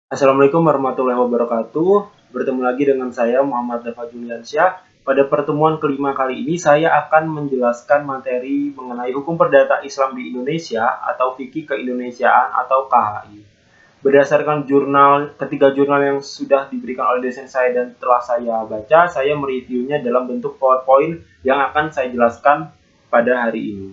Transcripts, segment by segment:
Assalamualaikum warahmatullahi wabarakatuh. Bertemu lagi dengan saya Muhammad Dafa Juliansyah. Pada pertemuan kelima kali ini saya akan menjelaskan materi mengenai hukum perdata Islam di Indonesia atau Fikih Keindonesiaan atau KHI. Berdasarkan ketiga jurnal yang sudah diberikan oleh dosen saya dan telah saya baca, saya mereviewnya dalam bentuk PowerPoint yang akan saya jelaskan pada hari ini.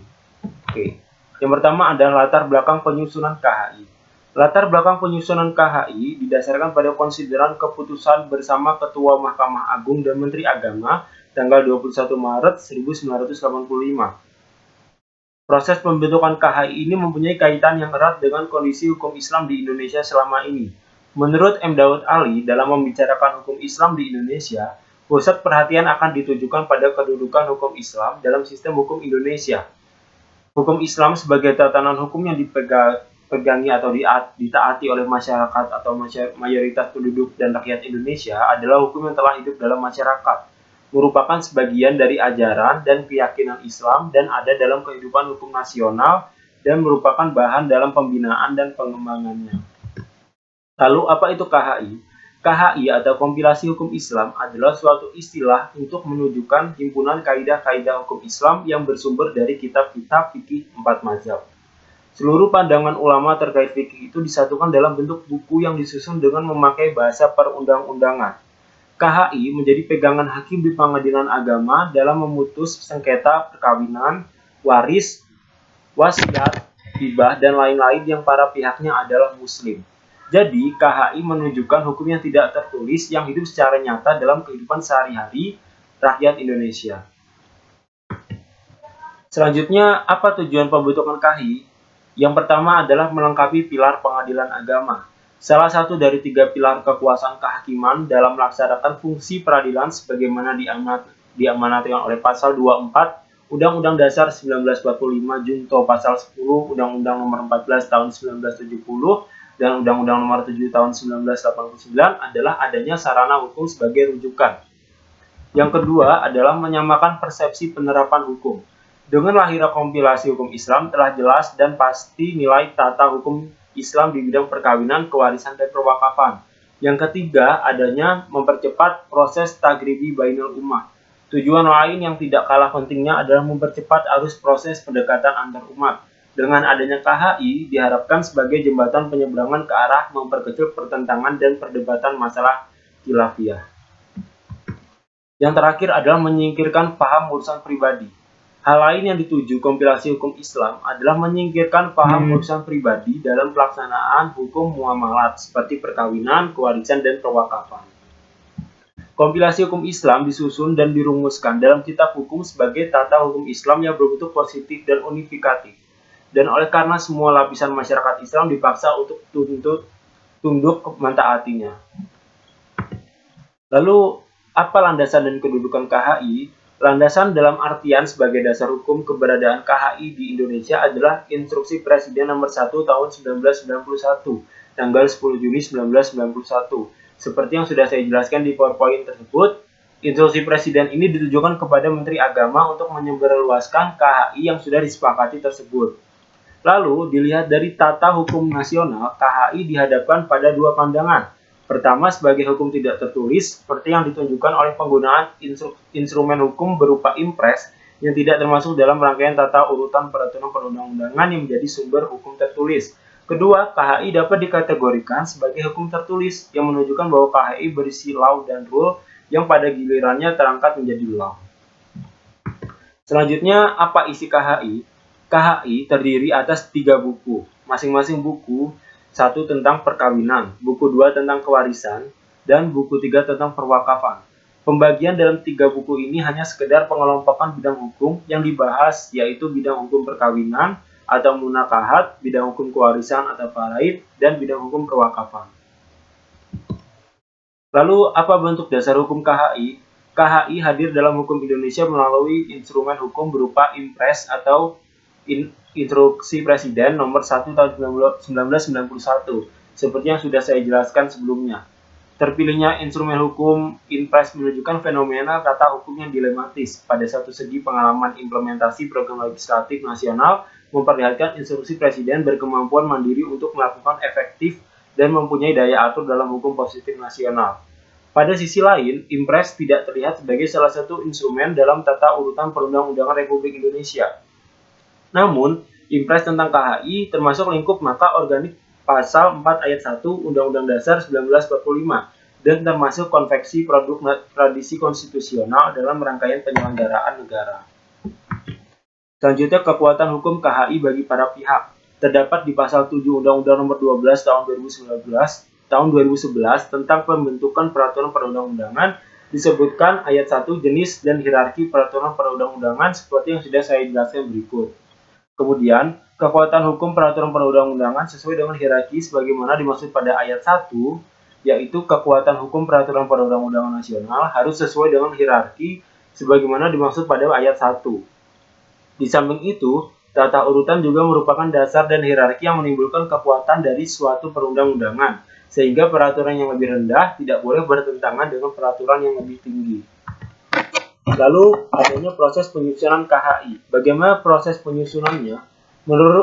Oke. Yang pertama adalah latar belakang penyusunan KHI. Latar belakang penyusunan KHI didasarkan pada konsideran keputusan bersama Ketua Mahkamah Agung dan Menteri Agama tanggal 21 Maret 1985. Proses pembentukan KHI ini mempunyai kaitan yang erat dengan kondisi hukum Islam di Indonesia selama ini. Menurut M. Daud Ali, dalam membicarakan hukum Islam di Indonesia, pusat perhatian akan ditujukan pada kedudukan hukum Islam dalam sistem hukum Indonesia. Hukum Islam sebagai tatanan hukum yang dipegangi atau ditaati oleh masyarakat atau mayoritas penduduk dan rakyat Indonesia adalah hukum yang telah hidup dalam masyarakat, merupakan sebagian dari ajaran dan keyakinan Islam dan ada dalam kehidupan hukum nasional dan merupakan bahan dalam pembinaan dan pengembangannya. Lalu apa itu KHI? KHI atau kompilasi hukum Islam adalah suatu istilah untuk menunjukkan himpunan kaidah-kaidah hukum Islam yang bersumber dari kitab-kitab fikih empat mazhab. Seluruh pandangan ulama terkait fikih itu disatukan dalam bentuk buku yang disusun dengan memakai bahasa perundang-undangan. KHI menjadi pegangan hakim di pengadilan agama dalam memutus sengketa perkawinan, waris, wasiat, hibah, dan lain-lain yang para pihaknya adalah muslim. Jadi, KHI menunjukkan hukum yang tidak tertulis yang hidup secara nyata dalam kehidupan sehari-hari rakyat Indonesia. Selanjutnya, apa tujuan pembentukan KHI? Yang pertama adalah melengkapi pilar pengadilan agama. Salah satu dari tiga pilar kekuasaan kehakiman dalam melaksanakan fungsi peradilan sebagaimana diamanatkan oleh pasal 24 Undang-Undang Dasar 1945 Junto Pasal 10 Undang-Undang Nomor 14 Tahun 1970 dan Undang-Undang Nomor 7 Tahun 1989 adalah adanya sarana hukum sebagai rujukan. Yang kedua adalah menyamakan persepsi penerapan hukum. Dengan lahirnya kompilasi hukum Islam telah jelas dan pasti nilai tata hukum Islam di bidang perkawinan, kewarisan, dan perwakafan. Yang ketiga adanya mempercepat proses tagribi bainal ummah. Tujuan lain yang tidak kalah pentingnya adalah mempercepat arus proses pendekatan antar umat. Dengan adanya KHI diharapkan sebagai jembatan penyeberangan ke arah memperkecil pertentangan dan perdebatan masalah khilafiyah. Yang terakhir adalah menyingkirkan paham urusan pribadi. Hal lain yang dituju kompilasi hukum Islam adalah menyingkirkan paham urusan pribadi dalam pelaksanaan hukum muamalat seperti perkawinan, kewarisan, dan perwakafan. Kompilasi hukum Islam disusun dan dirumuskan dalam kitab hukum sebagai tata hukum Islam yang berbentuk positif dan unifikatif. Dan oleh karena semua lapisan masyarakat Islam dipaksa untuk tunduk mentaatinya. Lalu, apa landasan dan kedudukan KHI? Landasan dalam artian sebagai dasar hukum keberadaan KHI di Indonesia adalah Instruksi Presiden Nomor 1 Tahun 1991, tanggal 10 Juni 1991. Seperti yang sudah saya jelaskan di PowerPoint tersebut, Instruksi Presiden ini ditujukan kepada Menteri Agama untuk menyebarluaskan KHI yang sudah disepakati tersebut. Lalu, dilihat dari tata hukum nasional, KHI dihadapkan pada dua pandangan. Pertama, sebagai hukum tidak tertulis, seperti yang ditunjukkan oleh penggunaan instrumen hukum berupa impres yang tidak termasuk dalam rangkaian tata urutan peraturan perundang-undangan yang menjadi sumber hukum tertulis. Kedua, KHI dapat dikategorikan sebagai hukum tertulis yang menunjukkan bahwa KHI berisi law dan rule yang pada gilirannya terangkat menjadi law. Selanjutnya, apa isi KHI? KHI terdiri atas 3 buku, masing-masing buku 1 tentang perkawinan, buku 2 tentang kewarisan, dan buku 3 tentang perwakafan. Pembagian dalam 3 buku ini hanya sekedar pengelompokan bidang hukum yang dibahas, yaitu bidang hukum perkawinan atau munakahat, bidang hukum kewarisan atau faraid, dan bidang hukum perwakafan. Lalu, apa bentuk dasar hukum KHI? KHI hadir dalam hukum Indonesia melalui instrumen hukum berupa impres atau Instruksi Presiden Nomor 1 Tahun 1991, seperti yang sudah saya jelaskan sebelumnya. Terpilihnya instrumen hukum impres menunjukkan fenomena tata hukum yang dilematis. Pada satu segi, pengalaman implementasi program legislatif nasional memperlihatkan instruksi Presiden berkemampuan mandiri untuk melakukan efektif dan mempunyai daya atur dalam hukum positif nasional. Pada sisi lain, Impres tidak terlihat sebagai salah satu instrumen dalam tata urutan perundang-undangan Republik Indonesia. Namun, Impres tentang KHI termasuk lingkup maka organik Pasal 4 Ayat 1 Undang-Undang Dasar 1945 dan termasuk konveksi produk tradisi konstitusional dalam rangkaian penyelenggaraan negara. Selanjutnya, kekuatan hukum KHI bagi para pihak terdapat di Pasal 7 Undang-Undang Nomor 12 Tahun 2011 tentang pembentukan peraturan perundang-undangan. Disebutkan ayat 1 jenis dan hierarki peraturan perundang-undangan seperti yang sudah saya jelaskan berikut. Kemudian, kekuatan hukum peraturan perundang-undangan sesuai dengan hierarki sebagaimana dimaksud pada ayat 1, yaitu kekuatan hukum peraturan perundang-undangan nasional harus sesuai dengan hierarki sebagaimana dimaksud pada ayat 1. Di samping itu, tata urutan juga merupakan dasar dan hierarki yang menimbulkan kekuatan dari suatu perundang-undangan, sehingga peraturan yang lebih rendah tidak boleh bertentangan dengan peraturan yang lebih tinggi. Lalu, adanya proses penyusunan KHI. Bagaimana proses penyusunannya?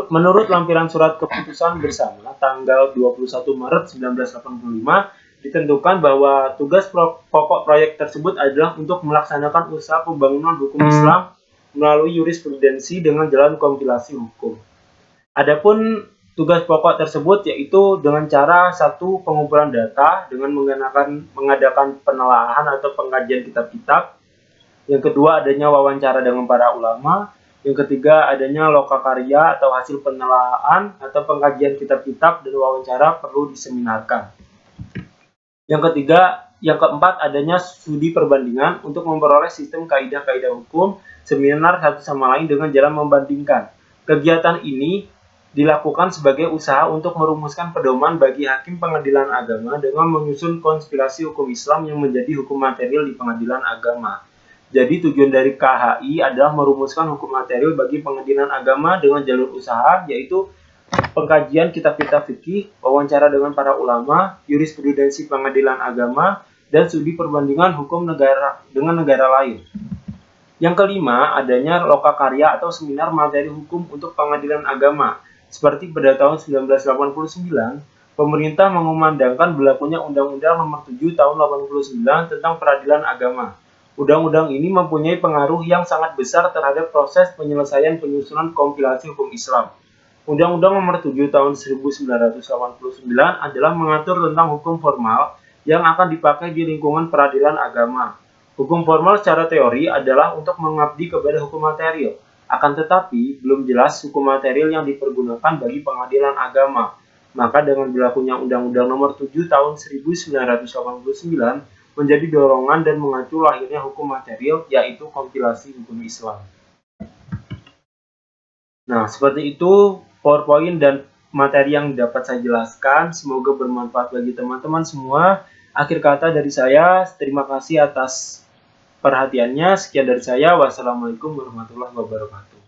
Menurut lampiran surat keputusan bersama tanggal 21 Maret 1985, ditentukan bahwa tugas pokok proyek tersebut adalah untuk melaksanakan usaha pembangunan hukum Islam melalui jurisprudensi dengan jalan kompilasi hukum. Adapun tugas pokok tersebut yaitu dengan cara satu pengumpulan data dengan mengadakan penelaahan atau pengkajian kitab-kitab. Yang kedua adanya wawancara dengan para ulama. Yang ketiga adanya lokakarya atau hasil penelaahan atau pengkajian kitab-kitab dan wawancara perlu diseminarkan. Yang keempat adanya studi perbandingan untuk memperoleh sistem kaidah-kaidah hukum, seminar satu sama lain dengan jalan membandingkan. Kegiatan ini dilakukan sebagai usaha untuk merumuskan pedoman bagi hakim pengadilan agama dengan menyusun konspirasi hukum Islam yang menjadi hukum material di pengadilan agama. Jadi tujuan dari KHI adalah merumuskan hukum material bagi pengadilan agama dengan jalur usaha, yaitu pengkajian kitab-kitab fikih, wawancara dengan para ulama, jurisprudensi pengadilan agama, dan studi perbandingan hukum negara dengan negara lain. Yang kelima, adanya lokakarya atau seminar materi hukum untuk pengadilan agama. Seperti pada tahun 1989, pemerintah mengumandangkan berlakunya Undang-Undang Nomor 7 Tahun 89 tentang Peradilan Agama. Undang-undang ini mempunyai pengaruh yang sangat besar terhadap proses penyelesaian penyusunan kompilasi hukum Islam. Undang-Undang Nomor 7 Tahun 1989 adalah mengatur tentang hukum formal yang akan dipakai di lingkungan peradilan agama. Hukum formal secara teori adalah untuk mengabdi kepada hukum material. Akan tetapi, belum jelas hukum material yang dipergunakan bagi pengadilan agama. Maka dengan berlakunya Undang-Undang Nomor 7 Tahun 1989 menjadi dorongan dan mengacu lahirnya hukum material, yaitu kompilasi hukum Islam. Nah, seperti itu PowerPoint dan materi yang dapat saya jelaskan. Semoga bermanfaat bagi teman-teman semua. Akhir kata dari saya, terima kasih atas perhatiannya. Sekian dari saya. Wassalamualaikum warahmatullahi wabarakatuh.